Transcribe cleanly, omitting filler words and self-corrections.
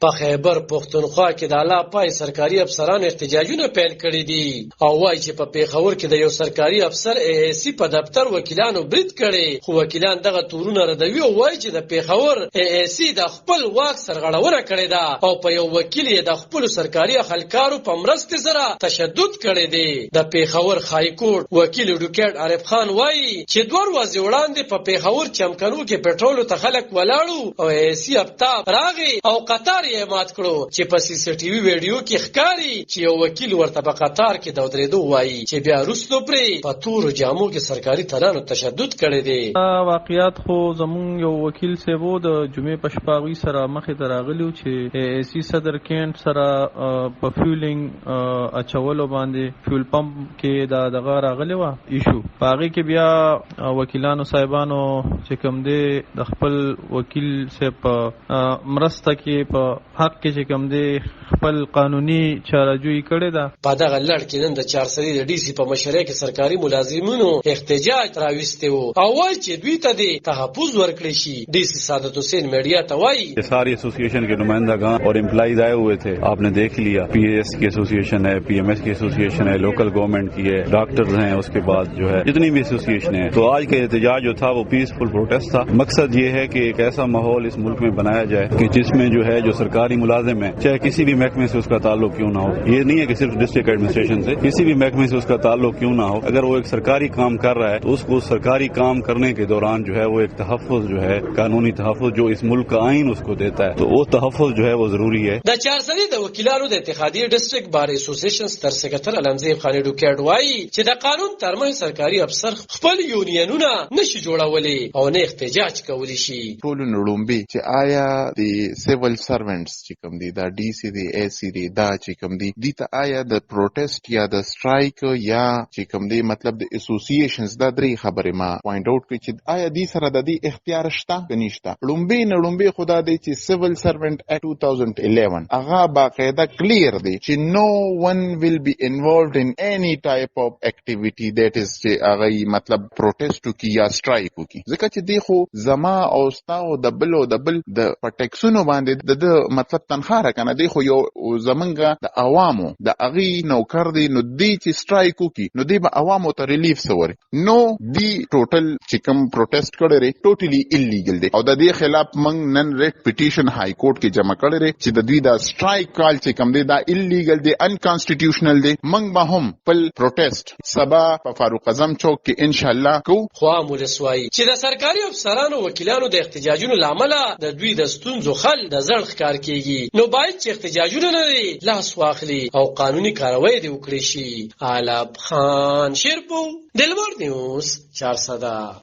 په خیبر پښتونخوا کې د اعلی پای سرکاري افسرانو احتجاجونه پیل کړي دي او وایي چې په پیښور کې د یو سرکاري افسر AAC په دفتر وکیلانو برید کړي، خو وکیلان دغه تورونه ردوي او وایي چې د پیښور AAC د خپل واک سرغړونه کړې ده او په یو وکیل یې د خپل سرکاري خلکارو په مرسته سره تشدد کړی دی. د پیښور خای کورټ وکیل ایډوکیټ عارف خان وایي چې 2 ورځې وړاندې په پیښور چمکنو کې پټرول ته خلک ولاړو او AAC افتاب راغی او قطار یې مات کړو چې په CCTV ویډیو کې ښکاري چې یو وکیل ورته په قطار کې د ودرېدو وایي چې بیا وروسته پرې په تورو جامو کې سرکاري ترانو تشدد کړی دی. واقعیت خو زمونږ یو وکیل صاحب د جمعې په شپه هغوی سره مخې ته راغلي چې AAC صدر کینټ سره په فیولینګ اچولو باندې فیول پمپ کې دغه راغلی وه ایشو. په هغې کې بیا وکیلانو صاحبانو چې کوم دی د خپل وکیل صاحب په مرسته کې په حق کې چې کوم دی خپل قانوني چارهجویي کړې ده. په دغه لړ کې نن د چارسري د DC په مشرۍ کې سرکاري ملازمینو احتجاج راوستی و او وایي چې دوی ته د تحفظ ورکړی شي. DC سعادت حسین میڈیا ته وایي ساری ایسوسیشن کے نمائندگان اور امپلائیز آئے ہوئے تھے. آپ نے دیکھ لیا PAS کی ایسوسیشن ہے, PMS کی ایسوسیشن ہے, لوکل گورنمنٹ کی ہے, ڈاکٹرز ہیں, اس کے بعد جو ہے جتنی بھی ایسوسیشن ہے. تو آج کا احتجاج جو تھا وہ پیسفل پروٹیسٹ تھا. مقصد یہ ہے کہ ایک ایسا ماحول اس ملک میں بنایا جائے کہ جس میں جو ہے جو سرکاری ملازم ہے چاہے کسی بھی محکمے سے اس کا تعلق کیوں نہ ہو, یہ نہیں ہے کہ صرف ڈسٹرکٹ ایڈمنسٹریشن سے, کسی بھی محکمے سے اس کا تعلق کیوں نہ ہو, اگر وہ ایک سرکاری کام کر رہا ہے تو اس کو سرکاری کام کرنے کے دوران جو ہے وہ ایک تحفظ جو ہے قانونی تحفظ جو اس ملک کا آئین اس کو دیتا ہے تو وہ تحفظ جو ہے وہ ضروری ہے. د چارسري د وکیلانو د اتحادیې ډیسټریکټ بار اسوسییشن ستر سکرټر علمزیب خان ډوکیډ وایي چې د قانون ترمنځ سرکاري افسر خپل یونینونه نشي جوړولی او نه احتجاج کولی شي. ټول نړومبي چې آیا د سیول سروینټس چې کوم دي دا DC دی AC دی دا چې کوم دي دي ته آیا د پروټیسټ یا د سټرایک یا چې کوم دي مطلب د اسوسییشنز دا درې خبرې ما پوینټ اوټ کړي چې آیا دې سره د دې اختیار شته که نشته. نړومبي خدا دی چې سیول سروینټ ایکټ 2011 هغه باقاعده کلیر دی چې no one will be involved in any type of activity that is چې هغه مطلب پروټیسټ وکړي یا سټرایک وکړي, ځکه چې دی خو زما او ستا او د بل د پټیکسونو باندې د مطلب تنخواه راکنه دی خو یو زمونږ د عوامو د هغې نوکر دی, نو دی چې سټرایک وکړي نو دی به عوامو ته ریلیف سوري. نو دی ټوټل چې کوم پروټیسټ کړی دی ټوټلی انلیګل دی او د دې خلاف موږ نن ریټ پټیشن های کورټ کې جمع کړی دی چې د دوی دا سټرایک کال چې کوم دی دا انلیګل دی, انکانسټیټیوشنل دی. موږ به هم خپل پروټیسټ سبا په فاروق اعظم چوک کې انشاءالله کوو. خو مولس وایي چې د سرکاري افسرانو وکیلانو د احتجاجونو له امله د دوی د ستونزو حل د زړ ښکار کیږي, نو باید چې احتجاجونه نه دی لاس واخلي او قانوني کاروایی دې وکړي شي. علب خان شیرپور دلبر نیوز 400